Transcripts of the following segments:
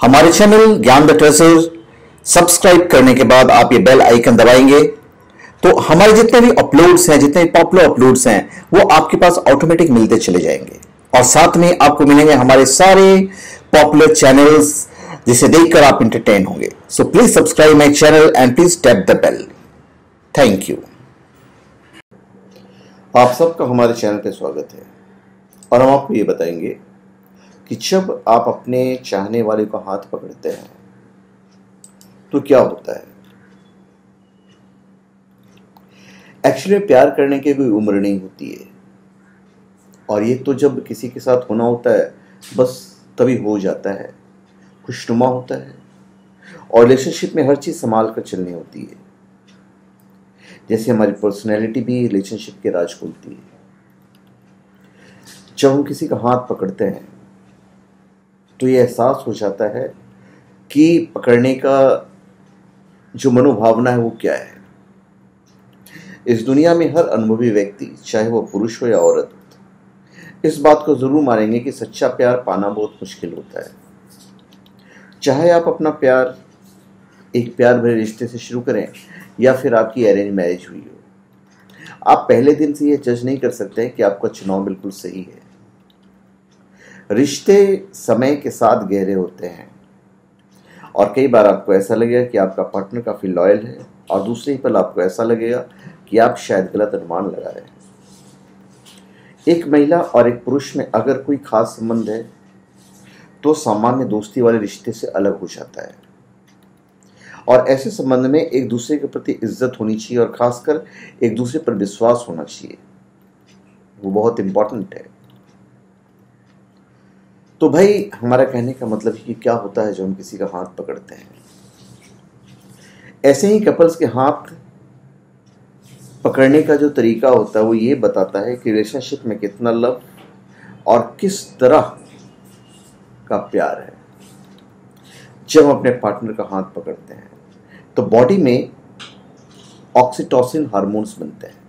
हमारे चैनल ज्ञान the treasure subscribe करने के बाद आप ये बेल आइकन दबाएंगे तो हमारे जितने भी अपलोड्स हैं, जितने भी पॉपुलर अपलोड्स हैं, वो आपके पास ऑटोमेटिक मिलते चले जाएंगे। और साथ में आपको मिलेंगे हमारे सारे पॉपुलर चैनल्स जिसे देखकर आप एंटरटेन होंगे। So please subscribe my channel and please tap the bell. Thank you. आप सबका हमारे चैनल पे स्वागत है और हम आपको ये बताएंगे कि जब आप अपने चाहने वाले को हाथ पकड़ते हैं तो क्या होता है। एक्चुअली प्यार करने की कोई उम्र नहीं होती है और ये तो जब किसी के साथ होना होता है बस तभी हो जाता है, खुशनुमा होता है और रिलेशनशिप में हर चीज़ संभाल कर चलनी होती है। जैसे हमारी पर्सनैलिटी भी रिलेशनशिप के राज खोलती है। जब हम किसी का हाथ पकड़ते हैं तो ये एहसास हो जाता है कि पकड़ने का जो मनोभावना है वो क्या है। इस दुनिया में हर अनुभवी व्यक्ति, चाहे वो पुरुष हो या औरत, इस बात को जरूर मानेंगे कि सच्चा प्यार पाना बहुत मुश्किल होता है। चाहे आप अपना प्यार एक प्यार भरे रिश्ते से शुरू करें या फिर आपकी अरेंज मैरिज हुई हो, आप पहले दिन से ये जज नहीं कर सकते कि आपका चुनाव बिल्कुल सही है। रिश्ते समय के साथ गहरे होते हैं और कई बार आपको ऐसा लगेगा कि आपका पार्टनर काफ़ी लॉयल है और दूसरे ही पल आपको ऐसा लगेगा कि आप शायद गलत अनुमान लगा रहे हैं। एक महिला और एक पुरुष में अगर कोई खास संबंध है तो सामान्य दोस्ती वाले रिश्ते से अलग हो जाता है और ऐसे संबंध में एक दूसरे के प्रति इज्जत होनी चाहिए और खासकर एक दूसरे पर विश्वास होना चाहिए। वो बहुत इंपॉर्टेंट है। तो भाई हमारा कहने का मतलब है कि क्या होता है जब हम किसी का हाथ पकड़ते हैं। ऐसे ही कपल्स के हाथ पकड़ने का जो तरीका होता है वो ये बताता है कि रिलेशनशिप में कितना लव और किस तरह का प्यार है। जब हम अपने पार्टनर का हाथ पकड़ते हैं तो बॉडी में ऑक्सीटोसिन हार्मोन्स बनते हैं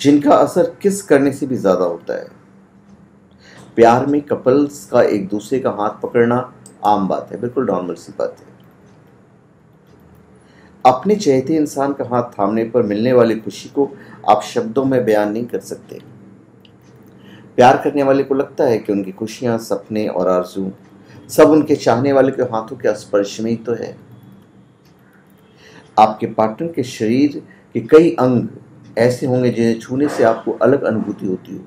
जिनका असर किस करने से भी ज्यादा होता है। प्यार में कपल्स का एक दूसरे का हाथ पकड़ना आम बात है, बिल्कुल नॉर्मल सी बात है। अपने चाहते इंसान का हाथ थामने पर मिलने वाली खुशी को आप शब्दों में बयान नहीं कर सकते। प्यार करने वाले को लगता है कि उनकी खुशियां, सपने और आरज़ू सब उनके चाहने वाले के हाथों के स्पर्श में ही तो है। आपके पार्टनर के शरीर के कई अंग ऐसे होंगे जिन्हें छूने से आपको अलग अनुभूति होती हो,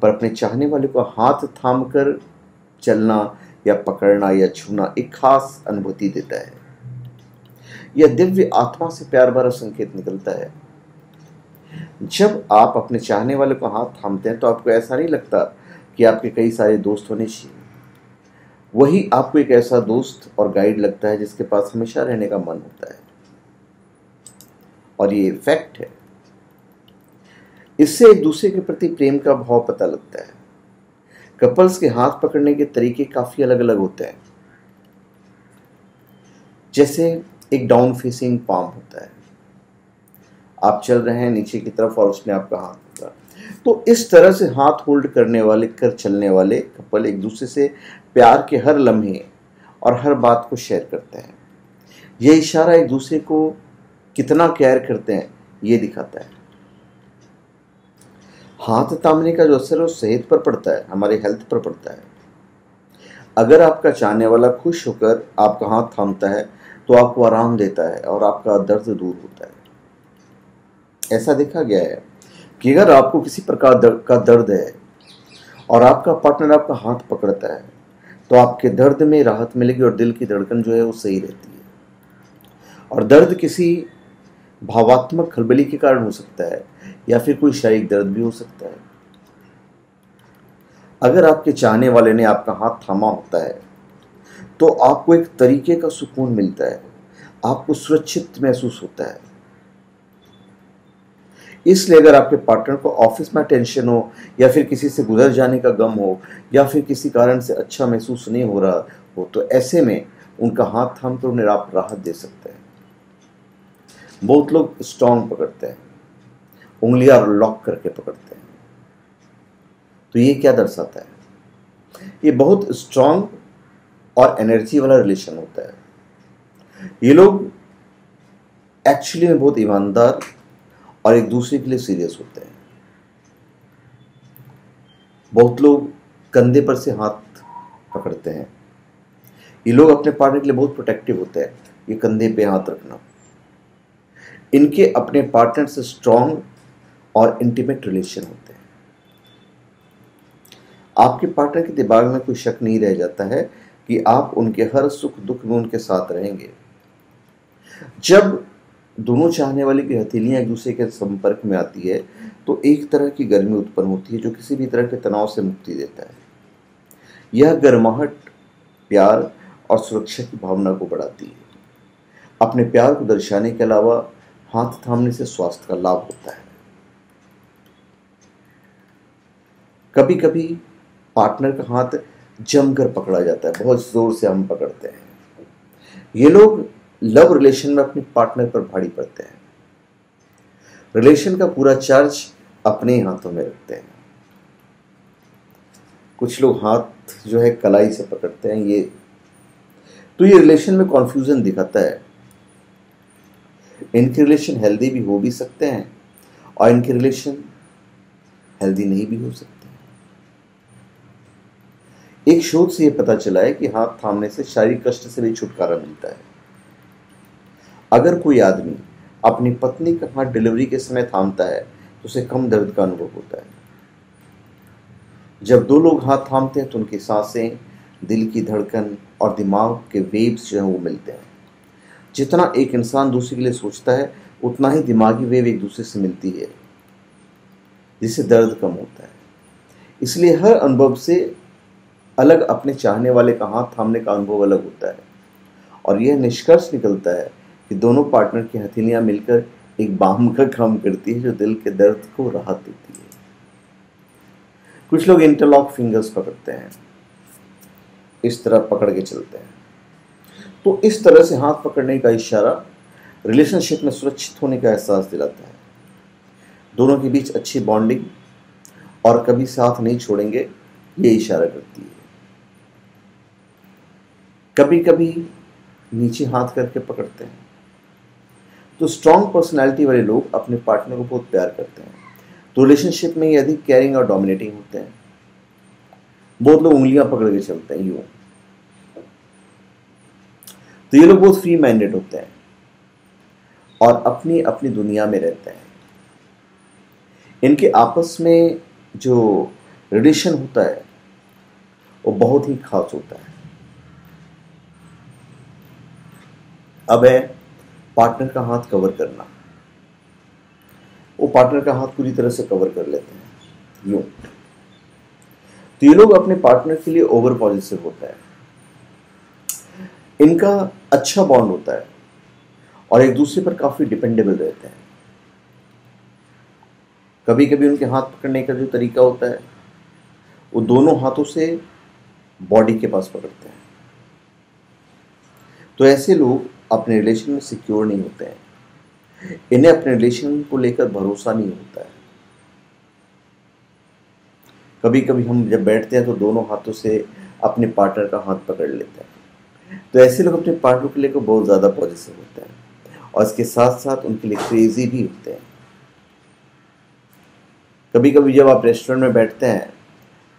पर अपने चाहने वाले को हाथ थाम कर चलना या पकड़ना या छूना एक खास अनुभूति देता है। यह दिव्य आत्मा से प्यार भरा संकेत निकलता है। जब आप अपने चाहने वाले को हाथ थामते हैं तो आपको ऐसा नहीं लगता कि आपके कई सारे दोस्त होने चाहिए। वही आपको एक ऐसा दोस्त और गाइड लगता है जिसके पास हमेशा रहने का मन होता है और ये फैक्ट है। इससे एक दूसरे के प्रति प्रेम का भाव पता लगता है। कपल्स के हाथ पकड़ने के तरीके काफी अलग अलग होते हैं। जैसे एक डाउन फेसिंग पाम होता है, आप चल रहे हैं नीचे की तरफ और उसने आपका हाथ पकड़ा, तो इस तरह से हाथ होल्ड करने वाले चलने वाले कपल एक दूसरे से प्यार के हर लम्हे और हर बात को शेयर करते हैं। यह इशारा एक दूसरे को कितना केयर करते हैं ये दिखाता है। हाथ थामने का जो असर है वो सेहत पर पड़ता है, हमारे हेल्थ पर पड़ता है। अगर आपका चाहने वाला खुश होकर आपका हाथ थामता है तो आपको आराम देता है और आपका दर्द दूर होता है। ऐसा देखा गया है कि अगर आपको किसी प्रकार का दर्द है और आपका पार्टनर आपका हाथ पकड़ता है तो आपके दर्द में राहत मिलेगी और दिल की धड़कन जो है वो सही रहती है। और दर्द किसी भावात्मक खलबली के कारण हो सकता है या फिर कोई शारीरिक दर्द भी हो सकता है। अगर आपके चाहने वाले ने आपका हाथ थामा होता है तो आपको एक तरीके का सुकून मिलता है, आपको सुरक्षित महसूस होता है। इसलिए अगर आपके पार्टनर को ऑफिस में टेंशन हो या फिर किसी से गुजर जाने का गम हो या फिर किसी कारण से अच्छा महसूस नहीं हो रहा हो तो ऐसे में उनका हाथ थाम कर उन्हें आप राहत दे सकते हैं। बहुत लोग स्ट्रॉन्ग पकड़ते हैं, उंगलियां लॉक करके पकड़ते हैं। तो ये क्या दर्शाता है? ये बहुत स्ट्रॉन्ग और एनर्जी वाला रिलेशन होता है। ये लोग एक्चुअली में बहुत ईमानदार और एक दूसरे के लिए सीरियस होते हैं। बहुत लोग कंधे पर से हाथ पकड़ते हैं। ये लोग अपने पार्टनर के लिए बहुत प्रोटेक्टिव होते हैं। ये कंधे पे हाथ रखना, इनके अपने पार्टनर से स्ट्रॉन्ग और इंटीमेट रिलेशन होते हैं। आपके पार्टनर के दिमाग में कोई शक नहीं रह जाता है कि आप उनके हर सुख दुख में उनके साथ रहेंगे। जब दोनों चाहने वाले की हथेलियां एक दूसरे के संपर्क में आती है तो एक तरह की गर्मी उत्पन्न होती है जो किसी भी तरह के तनाव से मुक्ति देता है। यह गर्माहट प्यार और सुरक्षा की भावना को बढ़ाती है। अपने प्यार को दर्शाने के अलावा हाथ थामने से स्वास्थ्य का लाभ होता है। कभी कभी पार्टनर का हाथ जमकर पकड़ा जाता है, बहुत जोर से हम पकड़ते हैं। ये लोग लव रिलेशन में अपने पार्टनर पर भारी पड़ते हैं। रिलेशन का पूरा चार्ज अपने हाथों में रखते हैं। कुछ लोग हाथ जो है कलाई से पकड़ते हैं। ये रिलेशन में कॉन्फ्यूजन दिखाता है। इनके रिलेशन हेल्दी भी हो भी सकते हैं और इनके रिलेशन हेल्दी नहीं भी हो सकते। एक शोध से यह पता चला है कि हाथ थामने से शारीरिक कष्ट से भी छुटकारा मिलता है। अगर कोई आदमी अपनी पत्नी का हाथ डिलीवरी के समय थामता है तो उसे कम दर्द का अनुभव होता है। जब दो लोग हाथ थामते हैं तो उनकी सांसें, दिल की धड़कन और दिमाग के वेव्स जो हैं वो मिलते हैं। जितना एक इंसान दूसरे के लिए सोचता है उतना ही दिमागी वेव एक दूसरे से मिलती है, जिससे दर्द कम होता है। इसलिए हर अनुभव से अलग अपने चाहने वाले का हाथ थामने का अनुभव अलग होता है और यह निष्कर्ष निकलता है कि दोनों पार्टनर की हथेलियां मिलकर एक बाम का काम करती है जो दिल के दर्द को राहत देती है। कुछ लोग इंटरलॉक फिंगर्स पकड़ते हैं, इस तरह पकड़ के चलते हैं। तो इस तरह से हाथ पकड़ने का इशारा रिलेशनशिप में सुरक्षित होने का एहसास दिलाता है। दोनों के बीच अच्छी बॉन्डिंग और कभी साथ नहीं छोड़ेंगे ये इशारा करती है। कभी कभी नीचे हाथ करके पकड़ते हैं। तो स्ट्रॉन्ग पर्सनालिटी वाले लोग अपने पार्टनर को बहुत प्यार करते हैं, तो रिलेशनशिप में ये अधिक केयरिंग और डोमिनेटिंग होते हैं। बहुत लोग उंगलियां पकड़ के चलते हैं यूं। तो ये लोग बहुत फ्री माइंडेड होते हैं और अपनी अपनी दुनिया में रहते हैं। इनके आपस में जो रिलेशन होता है वो बहुत ही खास होता है। अब है पार्टनर का हाथ कवर करना। वो पार्टनर का हाथ पूरी तरह से कवर कर लेते हैं यूं। तो ये लोग अपने पार्टनर के लिए ओवर पॉजिटिव होता है। इनका अच्छा बॉन्ड होता है और एक दूसरे पर काफी डिपेंडेबल रहते हैं। कभी कभी उनके हाथ पकड़ने का जो तरीका होता है वो दोनों हाथों से बॉडी के पास पकड़ते हैं। तो ऐसे लोग अपने रिलेशन में सिक्योर नहीं होते हैं। इन्हें अपने रिलेशन को लेकर भरोसा नहीं होता है। कभी कभी हम जब बैठते हैं तो दोनों हाथों से अपने पार्टनर का हाथ पकड़ लेते हैं। तो ऐसे लोग अपने पार्टनर को लेकर बहुत ज़्यादा पॉजिटिव होते हैं और इसके साथ साथ उनके लिए क्रेजी भी होते हैं। कभी कभी जब आप रेस्टोरेंट में बैठते हैं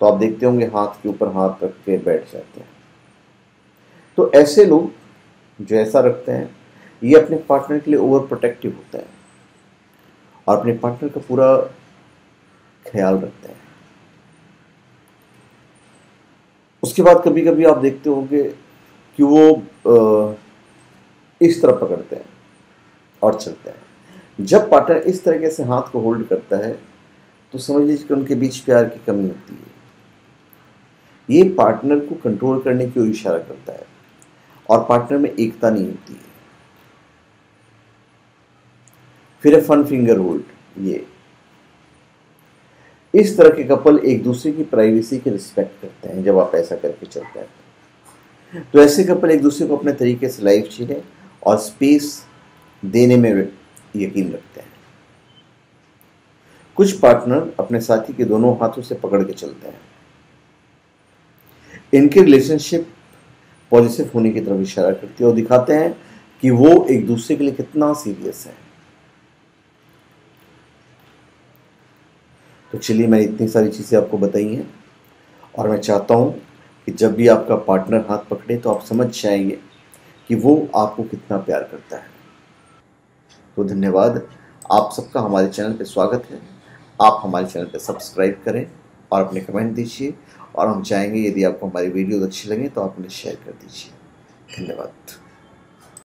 तो आप देखते होंगे हाथ के ऊपर हाथ रख के बैठ जाते हैं। तो ऐसे लोग जो ऐसा रखते हैं ये अपने पार्टनर के लिए ओवर प्रोटेक्टिव होते हैं और अपने पार्टनर का पूरा ख्याल रखते हैं। उसके बाद कभी कभी आप देखते होंगे कि वो इस तरह पकड़ते हैं और चलते हैं। जब पार्टनर इस तरीके से हाथ को होल्ड करता है तो समझ लीजिए कि उनके बीच प्यार की कमी होती है। ये पार्टनर को कंट्रोल करने की ओर इशारा करता है और पार्टनर में एकता नहीं होती है। फिर है फन फिंगर होल्ड। ये इस तरह के कपल एक दूसरे की प्राइवेसी की रिस्पेक्ट करते हैं जब आप ऐसा करके चलते हैं। तो ऐसे कपल एक दूसरे को अपने तरीके से लाइफ जीने और स्पेस देने में यकीन रखते हैं। कुछ पार्टनर अपने साथी के दोनों हाथों से पकड़ के चलते हैं। इनके रिलेशनशिप पॉजिटिव होने की तरफ इशारा करती है और दिखाते हैं कि वो एक दूसरे के लिए कितना सीरियस है। तो चलिए, मैंने इतनी सारी चीज़ें आपको बताई हैं और मैं चाहता हूँ कि जब भी आपका पार्टनर हाथ पकड़े तो आप समझ जाएंगे कि वो आपको कितना प्यार करता है। तो धन्यवाद, आप सबका हमारे चैनल पे स्वागत है। आप हमारे चैनल पे सब्सक्राइब करें और अपने कमेंट दीजिए, और हम चाहेंगे यदि आपको हमारी वीडियोज अच्छी लगे तो आप उन्हें शेयर कर दीजिए। धन्यवाद।